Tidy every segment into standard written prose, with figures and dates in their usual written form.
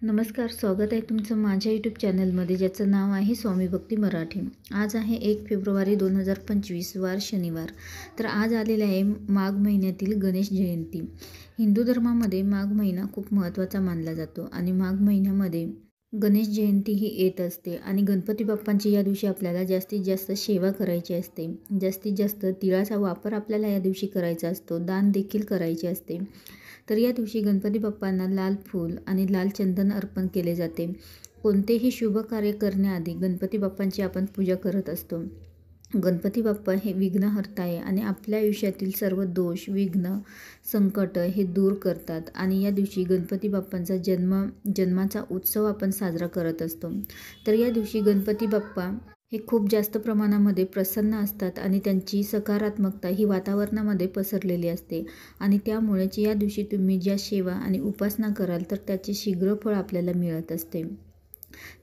नमस्कार, स्वागत आहे तुमचं माझ्या यूट्यूब चॅनलमध्ये, ज्याचं नाव आहे स्वामी भक्ती मराठी. आज आहे 1 फेब्रुवारी 2025, वार शनिवार. तर आज आलेले आहे माघ महिन्यातील गणेश जयंती. हिंदू धर्मामध्ये माघ महिना खूप महत्त्वाचा मानला जातो आणि माघ महिन्यामध्ये गणेश जयंती ही येत असते आणि गणपती बाप्पांची या दिवशी आपल्याला जास्तीत जास्त सेवा करायची असते. जास्तीत जास्त तिळाचा वापर आपल्याला या दिवशी करायचा असतो. दान देखील करायचे असते. तर या दिवशी गणपती बाप्पांना लाल फूल आणि लाल चंदन अर्पण केले जाते. कोणतेही शुभ कार्य करण्याआधी गणपती बाप्पांची आपण पूजा करत असतो. गणपती बाप्पा हे विघ्नहर्ता आहे आणि आपल्या आयुष्यातील सर्व दोष, विघ्न, संकट हे दूर करतात आणि या दिवशी गणपती बाप्पांचा जन्माचा उत्सव आपण साजरा करत असतो. तर या दिवशी गणपती बाप्पा हे खूप जास्त प्रमाणामध्ये प्रसन्न असतात आणि त्यांची सकारात्मकता ही वातावरणामध्ये पसरलेली असते आणि त्यामुळेच या दिवशी तुम्ही ज्या सेवा आणि उपासना कराल तर त्याचे शीघ्र फळ आपल्याला मिळत असते.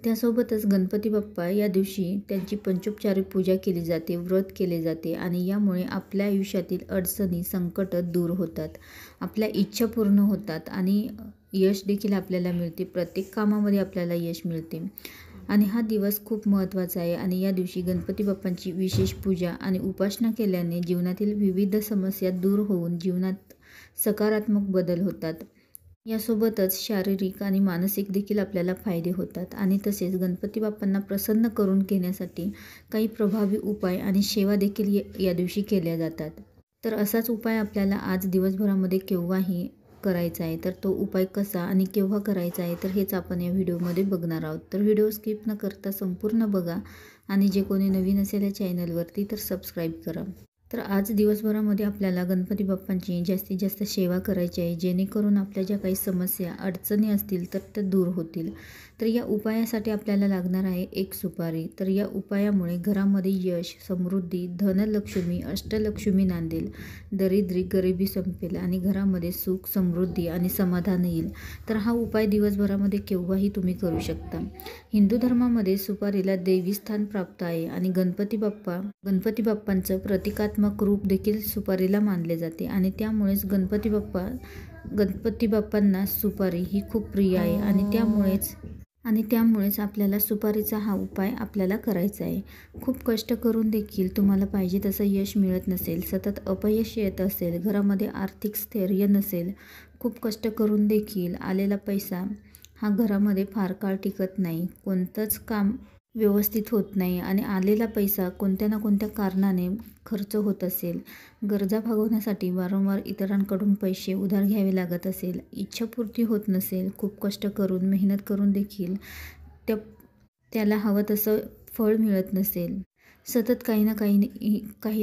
त्यासोबतच गणपती बाप्पा या दिवशी त्यांची पंचोपचारिक पूजा केली जाते, व्रत केले जाते आणि यामुळे आपल्या आयुष्यातील अडचणी, संकट दूर होतात. आपल्या इच्छा पूर्ण होतात आणि यश देखील आपल्याला मिळते. प्रत्येक कामामध्ये आपल्याला यश मिळते आणि हा दिवस खूप महत्त्वाचा आहे आणि या दिवशी गणपती बाप्पांची विशेष पूजा आणि उपासना केल्याने जीवनातील विविध समस्या दूर होऊन जीवनात सकारात्मक बदल होतात. यासोबतच शारीरिक आणि मानसिक देखील आपल्याला फायदे होतात आणि तसेच गणपती बाप्पांना प्रसन्न करून घेण्यासाठी काही प्रभावी उपाय आणि सेवा देखील या दिवशी केल्या जातात. तर असाच उपाय आपल्याला आज दिवसभरामध्ये केव्हाही करायचा आहे. तर तो उपाय कसा आणि केव्हा करायचा आहे तर हेच आपण या व्हिडिओमध्ये बघणार आहोत. तर व्हिडिओ स्किप न करता संपूर्ण बघा आणि जे कोणी नवीन असेल या चॅनलवरती तर सबस्क्राईब करा. तर आज दिवसभरामध्ये आपल्याला गणपती बाप्पांची जास्तीत जास्त सेवा करायची आहे, जेणेकरून आपल्या ज्या काही समस्या, अडचणी असतील तर त्या दूर होतील. तर या उपायासाठी आपल्याला लागणार आहे 1 सुपारी. तर या उपायामुळे घरामध्ये यश, समृद्धी, धनलक्ष्मी, अष्टलक्ष्मी नांदेल, दरिद्री, गरिबी संपेल आणि घरामध्ये सुख, समृद्धी आणि समाधान येईल. तर हा उपाय दिवसभरामध्ये केव्हाही तुम्ही करू शकता. हिंदू धर्मामध्ये सुपारीला देवी स्थान प्राप्त आहे आणि गणपती बाप्पांचं प्रतिकात्मक रूप देखील सुपारीला मानले जाते आणि त्यामुळेच गणपती बाप्पांना सुपारी ही खूप प्रिय आहे आणि त्यामुळेच आपल्याला सुपारीचा हा उपाय आपल्याला करायचा आहे. खूप कष्ट करून देखील तुम्हाला पाहिजे तसं यश मिळत नसेल, सतत अपयश येत असेल, घरामध्ये आर्थिक स्थैर्य नसेल, खूप कष्ट करून देखील आलेला पैसा हा घरामध्ये फार काळ टिकत नाही, कोणतंच काम व्यवस्थित होत नाही आणि आलेला पैसा कोणत्या ना कोणत्या कारणाने खर्च होत असेल, गरजा भागवण्यासाठी वारंवार इतरांकडून पैसे उधार घ्यावे लागत असेल, इच्छापूर्ती होत नसेल, खूप कष्ट करून मेहनत करून देखील त्याला हवं तसं फळ मिळत नसेल, सतत काही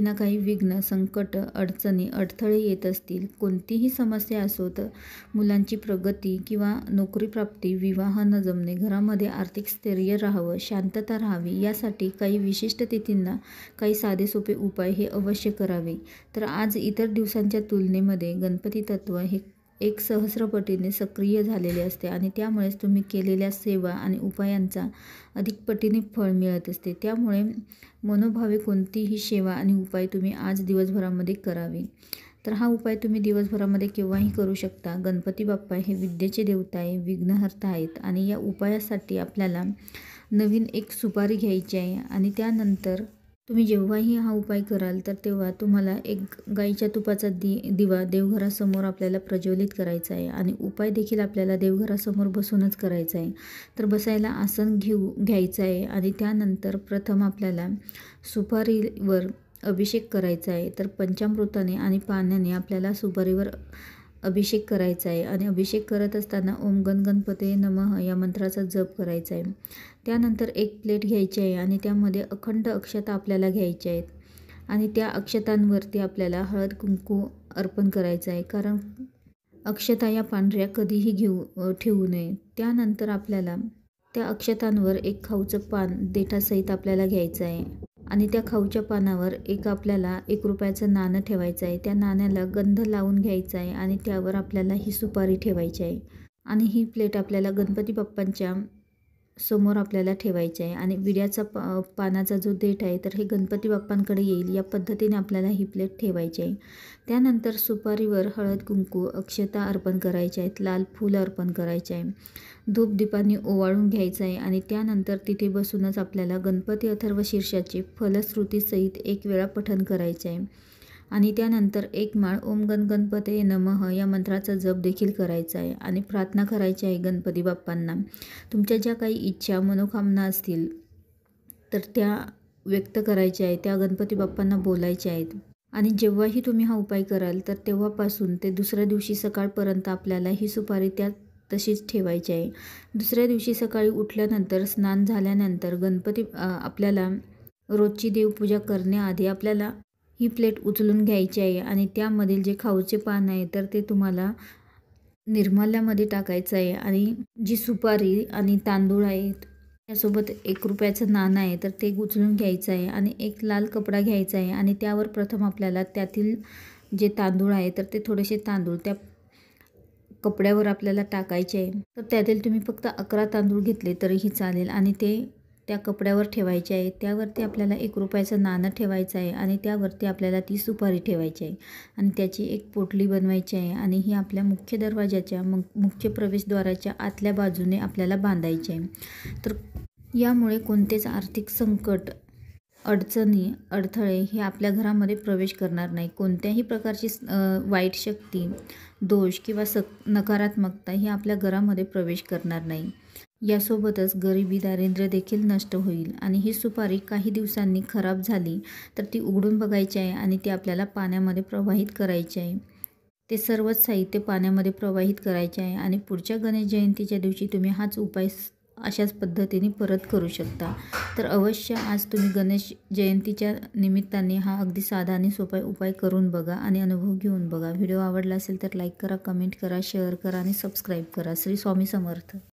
ना काही विघ्न, संकट, अडचणी, अडथळे येत असतील, कोणतीही समस्या असो, तर मुलांची प्रगती किंवा नोकरी प्राप्ती, विवाह न जमणे, घरामध्ये आर्थिक स्थैर्य राहावं, शांतता राहावी, यासाठी काही विशिष्ट तिथींना काही साधे सोपे उपाय हे अवश्य करावे. तर आज इतर दिवसांच्या तुलनेमध्ये गणपती तत्व हे 1 सहस्रपटीने सक्रिय झालेले असते आणि त्यामुळेच तुम्ही केलेल्या सेवा आणि उपायांचा अधिक पटीने फळ मिळत असते. त्यामुळे मनोभावे कोणतीही सेवा आणि उपाय तुम्ही आज दिवसभरामध्ये करावे. तर हा उपाय तुम्ही दिवसभरामध्ये केव्हाही करू शकता. गणपती बाप्पा हे विद्येचे देवता आहे, विघ्नहर्ता आहेत आणि या उपायासाठी आपल्याला नवीन 1 सुपारी घ्यायची आहे आणि त्यानंतर तुम्ही जेव्हाही हा उपाय कराल तर तेव्हा तुम्हाला 1 गाईच्या तुपाचा दिवा देवघरासमोर आपल्याला प्रज्वलित करायचा आहे आणि उपाय देखील आपल्याला देवघरासमोर बसूनच करायचा आहे. तर बसायला आसन घ्यायचं आहे आणि त्यानंतर प्रथम आपल्याला सुपारीवर अभिषेक करायचा आहे. तर पंचामृताने आणि पाण्याने आपल्याला सुपारीवर अभिषेक करायचा आहे आणि अभिषेक करत असताना ओम गण गणपते नमः या मंत्राचा जप करायचा आहे. त्यानंतर 1 प्लेट घ्यायची आहे आणि त्यामध्ये अखंड अक्षता आपल्याला घ्यायच्या आहेत आणि त्या अक्षतांवरती आपल्याला हळद कुंकू अर्पण करायचं आहे, कारण अक्षता या पांढऱ्या कधीही ठेवू नये. त्यानंतर आपल्याला त्या अक्षतांवर 1 खाऊचं पान देठासहित आपल्याला घ्यायचं आहे आणि त्या खाऊच्या पानावर आपल्याला 1 रुपयाचं नाणं ठेवायचं आहे. त्या नाण्याला गंध लावून घ्यायचा आहे आणि त्यावर आपल्याला ही सुपारी ठेवायची आहे आणि ही प्लेट आपल्याला गणपती बाप्पांच्या समोर आपल्याला ठेवायचे आहे आणि विड्याचा पानाचा जो देठ आहे तर हे गणपती बाप्पांकडे येईल या पद्धतीने आपल्याला ही प्लेट ठेवायची आहे. त्यानंतर सुपारीवर हळद कुंकू अक्षता अर्पण करायच्या आहेत, लाल फूल अर्पण करायचे आहे, धूप दीपांनी ओवाळून घ्यायचं आहे आणि त्यानंतर तिथे बसूनच आपल्याला गणपती अथर्व शीर्षाचे फलश्रुतीसहित एक वेळा पठण करायचे आहे आणि त्यानंतर एक माळ ओम गण गणपतये नमः या मंत्राचा जप देखील करायचा आहे आणि प्रार्थना करायची आहे गणपती बाप्पांना. तुमच्या ज्या काही इच्छा मनोकामना असतील तर त्या व्यक्त करायच्या आहेत, त्या गणपती बाप्पांना बोलायच्या आहेत आणि जेव्हाही तुम्ही हा उपाय कराल तर तेव्हापासून ते दुसऱ्या दिवशी सकाळपर्यंत आपल्याला ही सुपारी त्यात तशीच ठेवायची आहे. दुसऱ्या दिवशी सकाळी उठल्यानंतर स्नान झाल्यानंतर आपल्याला रोजची देवपूजा करण्याआधी आपल्याला ही प्लेट उचलून घ्यायची आहे आणि त्यामधील जे खाऊचे पान आहे तर ते तुम्हाला निर्माल्यामध्ये टाकायचं आहे आणि जी सुपारी आणि तांदूळ आहेत त्यासोबत 1 रुपयाचं नाणं आहे तर ते उचलून घ्यायचं आहे आणि एक लाल कपडा घ्यायचा आहे आणि त्यावर प्रथम आपल्याला त्यातील जे तांदूळ आहे तर ते थोडेसे तांदूळ त्या कपड्यावर आपल्याला टाकायचे आहे. तर त्यातील तुम्ही फक्त 11 तांदूळ घेतले तरीही चालेल आणि ते त्या कपड्यावर ठेवायचे आहे. त्यावरती आपल्याला 1 रुपयाचं नाणं ठेवायचं आहे आणि त्यावरती आपल्याला ती सुपारी ठेवायची आहे आणि त्याची एक पोटली बनवायची आहे आणि ही आपल्या मुख्य दरवाजाच्या मुख्य प्रवेशद्वाराच्या आतल्या बाजूने आपल्याला बांधायची आहे. तर यामुळे कोणतेच आर्थिक संकट, अडचणी, अडथळे हे आपल्या घरामध्ये प्रवेश करणार नाही. कोणत्याही प्रकारची वाईट शक्ती, दोष किंवा नकारात्मकता ही आपल्या घरामध्ये प्रवेश करणार नाही. यासोबतच गरिबी, दारिद्र्य देखील नष्ट होईल आणि ही सुपारी काही दिवसांनी खराब झाली तर ती उघडून बघायची आहे आणि ती आपल्याला पाण्यामध्ये प्रवाहित करायची आहे. ते सर्वच साहित्य पाण्यामध्ये प्रवाहित करायचे आहे आणि पुढच्या गणेश जयंतीच्या दिवशी तुम्ही हाच उपाय अशाच पद्धतीने परत करू शकता. तर अवश्य आज तुम्ही गणेश जयंतीच्या निमित्ताने हा अगदी साधा आणि सोपा उपाय करून बघा आणि अनुभव घेऊन बघा. व्हिडिओ आवडला असेल तर लाईक करा, कमेंट करा, शेअर करा आणि सबस्क्राईब करा. श्री स्वामी समर्थ.